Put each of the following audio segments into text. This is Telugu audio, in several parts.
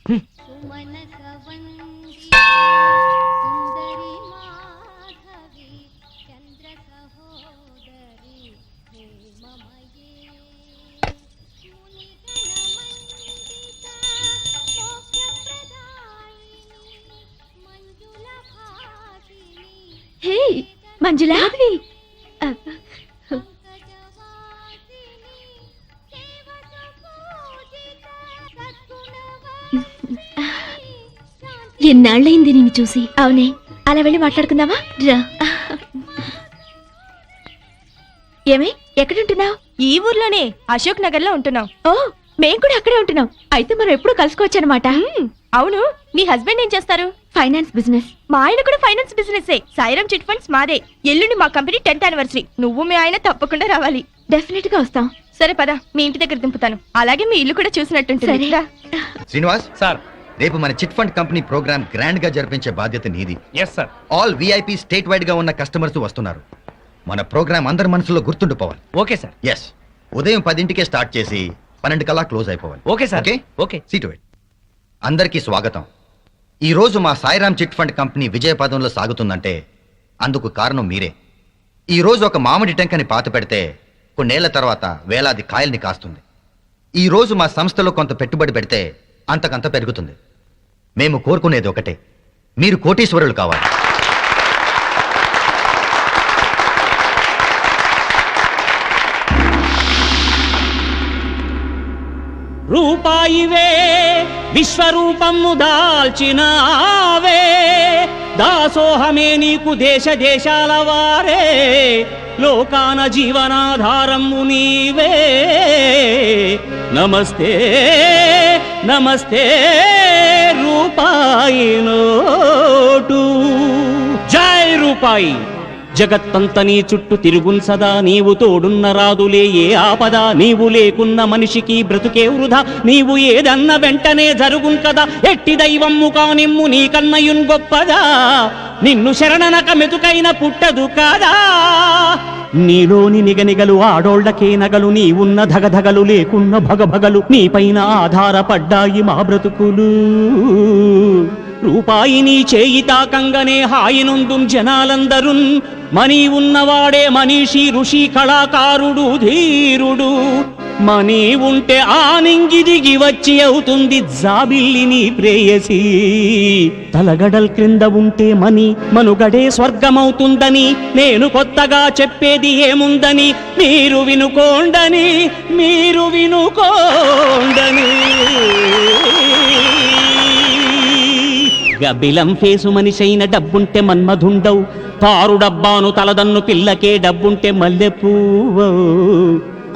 హే మంజులా, ఎన్నాళ్ళైంది నిన్ను చూసి. అవునే, అలా వెళ్ళి మాట్లాడుకుందామా? రా. ఏమే, ఎక్కడుంటున్నావు? ఈ ఊర్లోనే, అశోక్ నగర్ లో ఉంటున్నావు. ఓ, మేం కూడా అక్కడే ఉంటున్నాం. అయితే మనం ఎప్పుడు కలుసుకోవచ్చు అనమాట. అవును, నీ హస్బెండ్ ఏం చేస్తారు? Finance business. మా ఆయన కూడా finance business. Sairam chit funds మాదే. ఎల్లుండి మా కంపెనీ 10th యానివర్సరీ. నువ్వు మీ ఆయన తప్పకుండా రావాలి. డెఫినెట్ గా వస్తాం. సరే పద, మీ ఇంటి దగ్గర దింపుతాను. అలాగే మీ ఇల్లు కూడా చూసినట్టుంటుంది. శ్రీనివాస్ సార్, రేపు మన chit fund company programme grand గా జరిపించే బాధ్యత నీది. ఆల్ విఐపి స్టేట్ వైడ్ గా ఉన్న కస్టమర్స్ వస్తున్నారు. మన ప్రోగ్రామ్ అందరి మనసులో గుర్తుండిపోవాలి. Okay sir. ఎస్, ఉదయం 10ంటికే స్టార్ట్ చేసి 12 కల్లా క్లోజ్ అయిపోవాలి. Okay sir. Okay. Seat wait. అందరికీ స్వాగతం. ఈ రోజు మా సాయిరామ్ చిట్ ఫండ్ కంపెనీ విజయపదంలో సాగుతుందంటే అందుకు కారణం మీరే. ఈ రోజు ఒక మామిడి టెంకని పాత పెడితే కొన్నేళ్ల తర్వాత వేలాది కాయల్ని కాస్తుంది. ఈ రోజు మా సంస్థలో కొంత పెట్టుబడి పెడితే అంతకంత పెరుగుతుంది. మేము కోరుకునేది ఒకటే, మీరు కోటీశ్వరులు కావాలి. రూపాయివే విశ్వరూపము దాల్చినావే, దాసోహమే నీకు దేశ దేశాల వారే, లోకాన జీవనాధారము నీవే. నమస్తే నమస్తే రూపాయి నోటు. జై రూపాయి. జగత్తంత నీ చుట్టూ తిరుగున్ సదా, నీవు తోడున్న రాదులే ఏ ఆపద, నీవు లేకున్న మనిషికి బ్రతుకే వృధా, నీవు ఏదన్న వెంటనే జరుగున్ కదా, ఎట్టి దైవమ్ము కానిమ్ము నీ కన్నయున్ గొప్పదా, నిన్ను శరణనక మెతుకైన పుట్టదు కాదా. నీలోని నిగనిగలు ఆడోళ్లకే నగలు, నీవున్న ధగధగలు లేకున్న భగభగలు, నీపైన ఆధారపడ్డాయి మా బ్రతుకులు. రూపాయి నీ చేయి తాకంగనే హాయినుందు జనాలందరున్, మనీ ఉన్నవాడే మనీషి ఋషి కళాకారుడు ధీరుడు. మనీ ఉంటే ఆనింగి దిగి వచ్చి అవుతుంది జాబిల్లి నీ ప్రేయసి. తలగడల్ క్రింద ఉంటే మనీ మనుగడే స్వర్గమవుతుందని, నేను కొత్తగా చెప్పేది ఏముందని మీరు వినుకోండని, మీరు వినుకోండని. గబిలం ఫేసు మనిషైన డబ్బుంటే మన్మధుండవు, తారు డబ్బాను తలదన్ను పిల్లకే డబ్బుంటే మల్లెపూవో.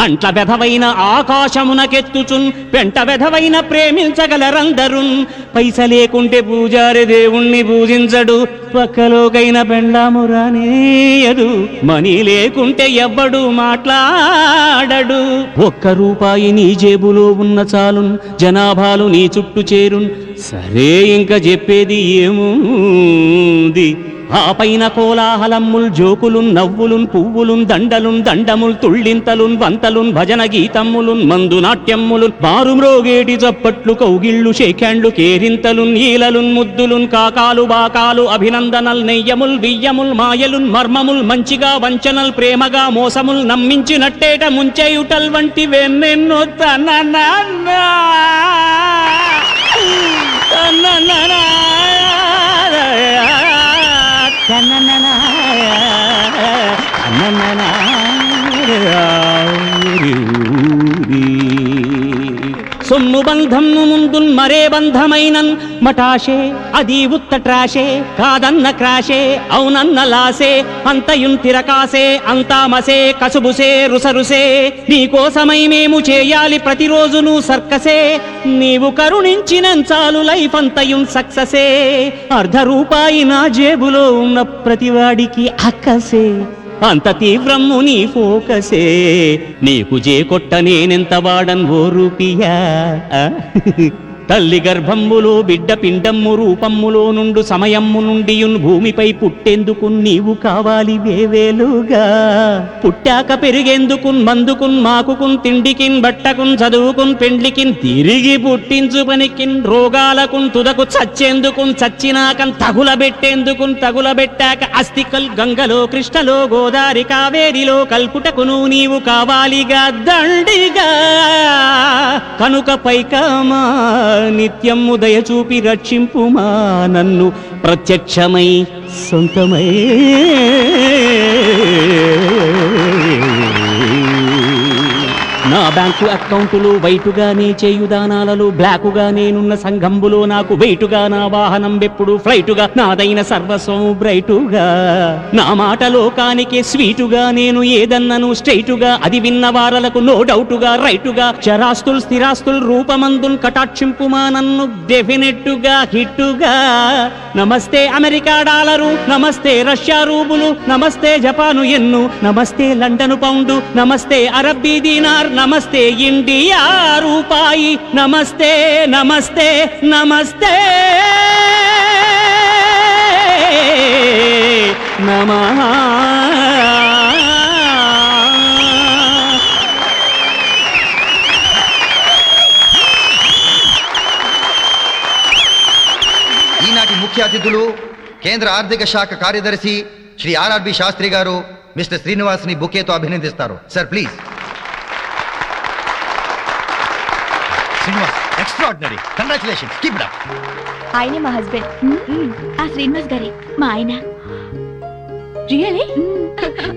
అంట్ల వెధవైన ఆకాశమునకెత్తుచున్, పెంట వెధవైన ప్రేమించగలరందరున్. పైస లేకుంటే పూజారి దేవుణ్ణి పూజించడు, పక్కలోకైన పెండాము రానేయడు. మనీ లేకుంటే ఎవ్వడు మాట్లాడడు. ఒక్క రూపాయి నీ జేబులో ఉన్న చాలున్, జనాభాలు నీ చుట్టూ చేరున్. సరే ఇంక చెప్పేది ఏముంది, ఆ పైన కోలాహలమ్ముల్ జోకులున్ నవ్వులున్ పువ్వులున్ దండలున్ దండముల్ తుళ్ళింతలున్ వంతలున్ భజన గీతమ్ములున్ మందు నాట్యమ్ములున్ మారుమ్రోగేటి చప్పట్లు కౌగిళ్ళు షేఖ్యాండ్లు కేరింతలున్ ఈలలున్ ముద్దులున్ కాకాలు బాకాలు అభినందనల్ నెయ్యముల్ బియ్యముల్ మాయలున్ మర్మముల్ మంచిగా వంచనల్ ప్రేమగా మోసముల్ నమ్మించినట్టేట ముంచేయుటల్ వంటి వెన్నెన్నో తననా సొమ్ము బంధంను ముందున్ మరే బంధమైనన్ మటాషే అది ఉత్త ట్రాషే కాదన్న క్రాషే అవునన్న లాసే అంతయున్ తిరకాసే అంతామసే కసుబుసే రుసరుసే నీకోసమై మేము చేయాలి ప్రతిరోజు నువ్వు సర్కసే నీవు కరుణించిన చాలు లైఫ్ అంతయున్ సక్ససే అర్ధ రూపాయి నా జేబులో ఉన్న ప్రతివాడికి అక్కసే అంత తీవ్రము నీ ఫోకసే నీకు జే కొట్ట నేనెంత వాడన్ ఓ రూపియా తల్లి గర్భమ్ములో బిడ్డ పిండమ్ము రూపమ్ములో నుండు సమయమ్ము నుండియున్ భూమిపై పుట్టేందుకు నీవు కావాలి వేవేలుగా. పుట్టాక పెరిగేందుకున్ మందుకున్ మాకుకున్ తిండికిన్ బట్టకున్ చదువుకున్ పెండ్లికిన్ తిరిగి పుట్టించు పనికిన్ రోగాలకున్ తుదకు చచ్చేందుకున్ చచ్చినాకన్ తగులబెట్టేందుకున్ తగులబెట్టాక అస్థికల్ గంగలో కృష్ణలో గోదారి కావేరిలో కల్పుటకును నీవు కావాలిగా దండిగా. కనుక పైకామా నిత్యము దయ చూపి రక్షింపుమా నన్ను ప్రత్యక్షమై సొంతమై. నా బ్యాంకు అకౌంటులు వైటుగానే చేయుదానాలలో బ్లాకుగా నేనున్న సంఘంబులో నాకు వెయిటుగా నా వాహనం ఎప్పుడు ఫ్లైటుగా నాదైన సర్వస్వం బ్రైటుగా. నా మాట లోకానికే స్వీటుగా నేను ఏదన్నను స్ట్రైటుగా అది విన్న వారలకు నో డౌటుగా రైటుగా. చరాస్తుల్ స్థిరాస్తుల్ రూపమందున్ కటాక్షింపుమా నన్ను డెఫినెట్టుగా హిట్టుగా. నమస్తే అమెరికా డాలరు నమస్తే రష్యా రూబులు నమస్తే జపాను ఎన్ను నమస్తే లండను పౌండు నమస్తే అరబ్బీ దీనార్ నమస్తే ఇండియా రూపాయి నమస్తే నమస్తే నమస్తే నమః. ఈనాటి ముఖ్య అతిథులు కేంద్ర ఆర్థిక శాఖ కార్యదర్శి శ్రీ ఆర్ఆర్బి శాస్త్రి గారు మిస్టర్ శ్రీనివాస్ ని బుకేతో అభినందిస్తారు. Sir please. Srinivas extraordinary, congratulations, keep it up. ఆయనే మా హస్బెండ్. ఆ శ్రీనివాస్ గారే మా ఆయన. రియలీ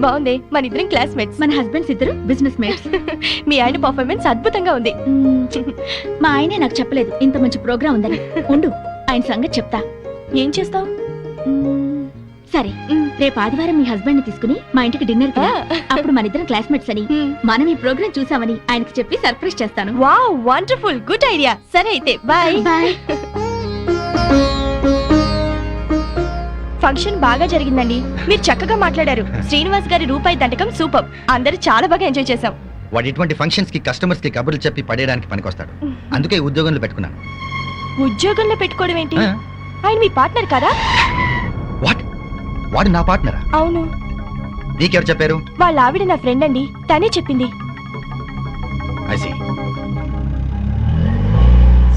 బాగుంది. మన ఇద్దరం క్లాస్మేట్స్. మన హస్బెండ్స్ ఇద్దరు బిజినెస్ మేట్స్. మీ ఆయన పర్ఫార్మెన్స్ అద్భుతంగా ఉంది. మా ఆయనే నాకు చెప్పలేదు ఇంత మంచి ప్రోగ్రాం ఉందని. ఉండు ఆయన సంగతి చెప్తా. ఏం చేస్తావు? సరే, రేపు ఆదివారం మీ హస్బెండ్ ని తీసుకుని మా ఇంటికి డిన్నర్ కి రా. అప్పుడు మన ఇద్దరం క్లాస్మేట్స్ అని మనం ఈ ప్రోగ్రాం చూసామని ఆయనకి చెప్పి సర్ప్రైజ్ చేస్తాను. Wow, wonderful, good idea. సరే అయితే బాయ్. బాయ్. ఫంక్షన్ బాగా జరిగిందండి. మీరు చక్కగా మాట్లాడారు. శ్రీనివాస్ గారి రూపాయి దండకం సూపర్. అందరూ చాలా బాగా ఎంజాయ్ చేశాం. వాడు ఇటువంటి ఫంక్షన్స్ కి కస్టమర్స్ కి కబుర్లు చెప్పి పడేయడానికి పనికొస్తాడు. అందుకే ఈ ఉద్యోగంలో పెట్టుకున్నాను. ఉద్యోగంలో పెట్టుకోవడం ఏంటి? ఆ. ఆయన మీ పార్ట్నర్ కదా? వాట్? వాడు నా పార్ట్నరా? అవును. నీకెవరు చెప్పారు? వాళ్ళ ఆవిడ నా ఫ్రెండ్ అండి, తనే చెప్పింది. I see.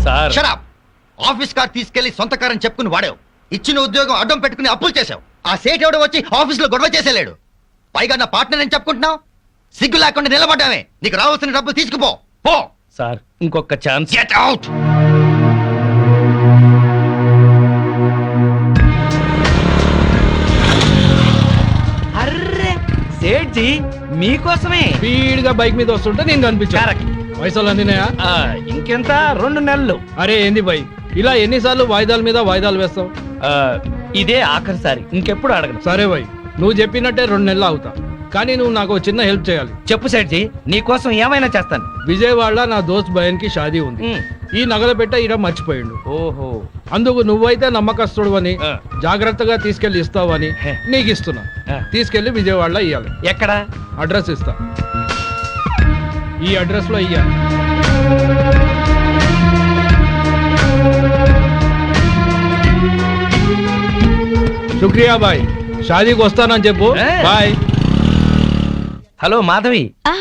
Sir Shut up! Office car తీసుకెళ్లి సొంత కార్ అని చెప్పుకుని వాడావు. ఇచ్చిన ఉద్యోగం అడ్డం పెట్టుకుని అప్పులు చేశావు. ఆ సేట్ ఎవడో వచ్చి ఆఫీస్ లో గొడవ చేసేలేడు. పైగా నా పార్ట్నర్ అని చెప్పుకుంటున్నావు. సిగ్గు లేకుండా నిలబడ్డామే. నీకు రావాల్సిన డబ్బులు తీసుకుపో. పో. సార్ ఇంకొక chance. Get out. Array Sethji మీకోసమే స్పీడ్ గా బైక్ మీద వస్తుంటే నేను కనిపించాను. కరెక్ట్. పైసలు అందినాయా? ఇంకెంత 2 నెలలు. అరే ఏంది బై, ఇలా ఎన్నిసార్లు వాయిదాల మీద వాయిదాలు వేస్తావు? ఆ, ఇదే ఆఖరిసారి, ఇంకెప్పుడు అడగను. సరే బై, నువ్వు చెప్పినట్టే 2 నెలలు అవుతా. కానీ నువ్వు నాకు చిన్న హెల్ప్ చేయాలి. చెప్పు సేట్జీ, నీకోసం ఏమైనా చేస్తాను. విజయవాడలో నా దోస్త్ బయన్ కి షాదీ ఉంది. ఈ నగల పెట్ట ఈడ మర్చిపోయిండు. ఓహో, అందుకు నువ్వైతే నమ్మకస్తుడు అని ఆ. జాగ్రత్తగా తీసుకెళ్లి ఇస్తావని హే. నీకు ఇస్తున్నా. ఆ. తీసుకెళ్లి విజయవాడలో ఇయ్యాలి. ఎక్కడ? అడ్రస్ ఇస్తా, ఈ అడ్రస్ లో ఇయ్యాలి. శుక్రియా బాయ్, షాదీకి వస్తానని చెప్పు. ఏ. బాయ్. హలో మాధవి, ఆ,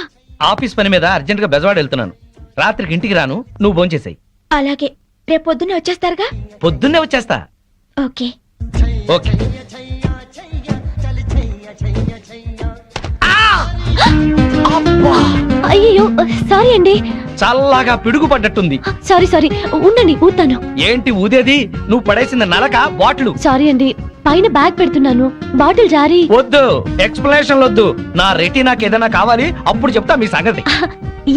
ఆఫీస్ పని మీద అర్జెంట్ గా బెజవాడ వెళ్తున్నాను. రాత్రికి ఇంటికి రాను, నువ్వు భోంచేసాయి. అలాగే. రేపు పొద్దున్నే వచ్చేస్తారుగా? పొద్దున్నే వచ్చేస్తా. ఓకే. ఓకే. అయ్యో సారీ అండి. చల్లగా పిడుగు పడ్డట్టుంది. సారీ సారీ, ఉండండి ఊతాను. ఏంటి ఊదేది? నువ్వు పడేసిన నలక బాటిల్. సారీ అండి, పైన బ్యాగ్ పెడుతున్నాను, బాటిల్ జారీ. వద్దు, ఎక్స్ప్లెనేషన్ వద్దు. నా రెటీనాకి ఏదైనా కావాలి, అప్పుడు చెప్తా మీ సంగతి.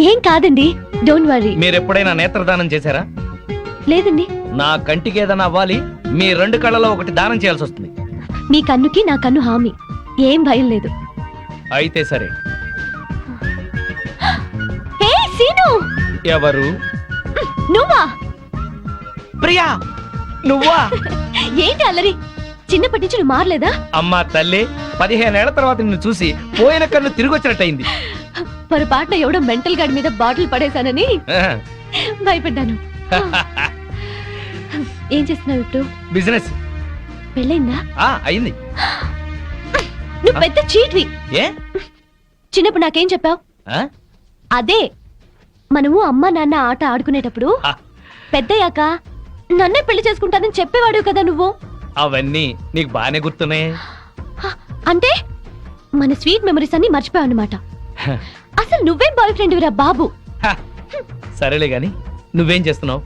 ఏం కాదండి, డోంట్ వరీ. మీరు ఎప్పుడైనా నేత్రదానం చేశారా? లేదండి. నా కంటికి ఏదైనా అవ్వాలి, మీ 2 కళ్ళలో ఒకటి దానం చేయాల్సి వస్తుంది. మీ కన్నుకి నా కన్ను హామీ, ఏం భయం లేదు. అయితే సరే. హే సీను, ఎవరు? నువ్వా? ప్రియా, నువ్వా? ఏంటి అల్లరి? చిన్నప్పటి నుంచి నువ్వు మారలేదా? అమ్మా తల్లి, 15 ఏళ్ల తర్వాత నిన్ను చూసి పోయిన కన్ను తిరిగి వచ్చినట్టయింది. పొరపాటున ఎవడో మెంటల్ గార్డ్ మీద బాటిల్ పడేశానని ఆ. భయపడ్డాను. ఏం చేస్తున్నావు ఇప్పుడు? బిజినెస్ పెళ్ళైందా? అయింది. నువ్వు పెద్ద చీట్వి. ఏ చిన్నప్పుడు నాకేం చెప్పావు? ఆ? అదే మనము అమ్మ నాన్న ఆట ఆడుకునేటప్పుడు ఆ, పెద్దయ్యాక నన్నే పెళ్లి చేసుకుంటానని చెప్పేవాడు కదా నువ్వు. అవన్నీ నీకు బాగానే గుర్తున్నాయి. హ, అంటే మన స్వీట్ మెమరీస్ అన్ని మర్చిపోయావు అనమాట. అసలు నువ్వేం బాయ్ ఫ్రెండ్ విరా బాబు. హ, సరేలే గాని నువ్వేం చేస్తున్నావు?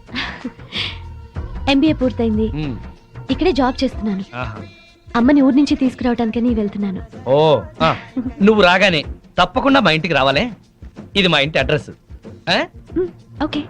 ఎంబీఏ పూర్తయింది. ఉమ్, ఇక్కడే జాబ్ చేస్తున్నాను. ఆహా. అమ్మని ఊరి నుంచి తీసుకురావడానికని వెళ్తున్నాను. ఓ ఆ, నువ్వు రాగానే తప్పకుండా మా ఇంటికి రావాలే. ఇది మా ఇంటి అడ్రస్. ఓకే.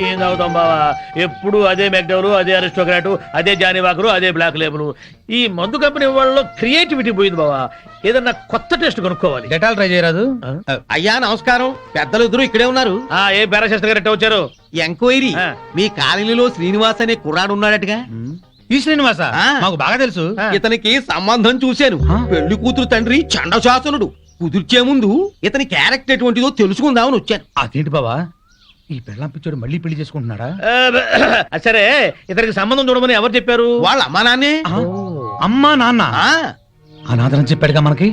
ఏం తాగుతాం బావా, ఎప్పుడు అదే మెక్డవరు, అదే అరిస్టోక్రాటు, అదే జానీవాకరు, అదే బ్లాక్ లేబుల్. ఈ మందు కంపెనీ వాళ్ళలో క్రియేటివిటీ పోయింది బావా. ఏదన్నా కొత్త టేస్ట్ కొనుక్కోవాలి. డెటాల్ ట్రై చేయరాదు? అయ్యా నమస్కారం. పెద్దలు ఇద్దరు ఇక్కడే ఉన్నారు. ఏ పారాశాస్త్రి గారు ఎట్ట వచ్చారు? ఎంక్వైరీ. ఆ. మీ కాలనీలో శ్రీనివాస్ అనే కుర్రాడు ఉన్నాడటగా. ఈ శ్రీనివాస ఆ. మాకు బాగా తెలుసు. ఇతనికి సంబంధం చూశాను. ఆ. పెళ్లి కూతురు తండ్రి చండశాసనుడు. కుదిర్చే ముందు ఇతని క్యారెక్టర్ ఎటువంటిదో తెలుసుకుందామని వచ్చాను. అదేంటి బావా, ఈ పెళ్ళాం పిచ్చోడు మళ్ళీ పెళ్లి చేసుకుంటున్నాడా? సరే, ఇతనికి సంబంధం చూడమని ఎవరు చెప్పారు? వాళ్ళ అమ్మా నాన్నే. ఆ, అమ్మా నాన్న ఆ, అనాథరం చెప్పాడుగా మనకి.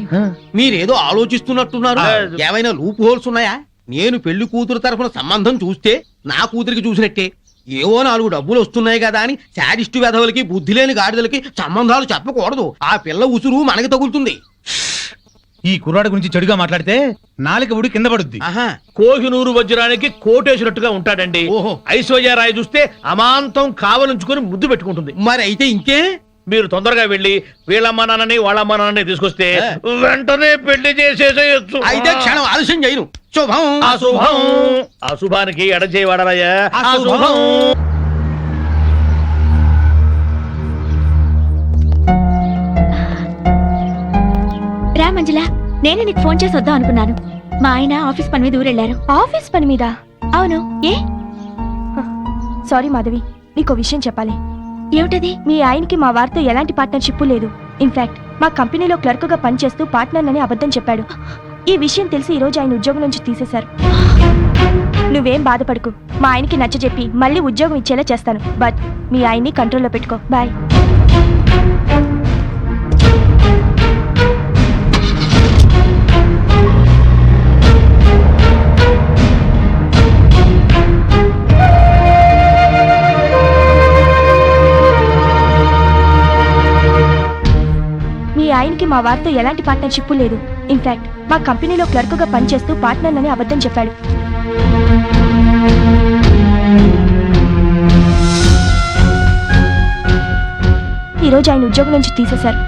మీరేదో ఆలోచిస్తున్నట్టున్నారు. ఆ. ఏమైనా లూప్ హోల్స్ ఉన్నాయా? నేను పెళ్లి కూతురు తరఫున సంబంధం చూస్తే నా కూతురికి చూసినట్టే. ఏవో 4 డబ్బులు వస్తున్నాయి కదా అని శాడిస్టు వెధవులకి, బుద్ధి లేని గాడిదలకి సంబంధాలు చెప్పకూడదు. ఆ పిల్ల ఉసురు మనకి తగులుతుంది. ఈ కుర్రాడి గురించి చెడుగా మాట్లాడితే నాలుక ఉడి కింద పడుద్ది. ఆహా. కోహినూరు వజ్రానికి కోటేసినట్టుగా ఉంటాడండి. ఓహో. ఐశ్వర్యరాయ్ చూస్తే అమాంతం కావలించుకొని ముద్దు పెట్టుకుంటుంది. మరి అయితే ఇంకే. మీరు తొందరగా వెళ్ళి వీళ్ళమ్మ నాన్నని వాళ్ళమ్మ నాన్నని తీసుకొస్తే ఆ. వెంటనే పెళ్లి చేసేసేయచ్చు. అయితే క్షణం ఆలస్యం చేయను. శుభం. అశుభం. అశుభానికి ఎడచేయవాడరయ్యా. అశుభం. రా మంజుల, నేను నీకు ఫోన్ చేసి వద్దాం అనుకున్నాను. మా ఆయన ఆఫీస్ పని మీద ఊరెళ్ళారు. ఆఫీస్ పని మీద? అవును. ఏ సారీ మాధవి, నీకో విషయం చెప్పాలి. ఏమిటది? మీ ఆయనకి మా వారితో ఎలాంటి పార్ట్నర్షిప్ లేదు. ఇన్ఫాక్ట్ మా కంపెనీలో క్లర్క్ గా పనిచేస్తూ పార్ట్నర్ అని అబద్ధం చెప్పాడు. ఈ విషయం తెలిసి ఈ రోజు ఆయన ఉద్యోగం నుంచి తీసేశారు. నువ్వేం బాధపడకు, మా ఆయనకి నచ్చజెప్పి మళ్ళీ ఉద్యోగం ఇచ్చేలా చేస్తాను. బట్ మీ ఆయన్ని కంట్రోల్లో పెట్టుకో. బాయ్. మీ ఆయనకి మా వారితో ఎలాంటి పార్ట్నర్షిప్ లేదు. ఇన్ఫాక్ట్ మా కంపెనీలో క్లర్క్ గా పనిచేస్తూ పార్ట్నర్ అని అబద్ధం చెప్పాడు. ఈ రోజు ఆయన ఉద్యోగం నుంచి తీసేశారు.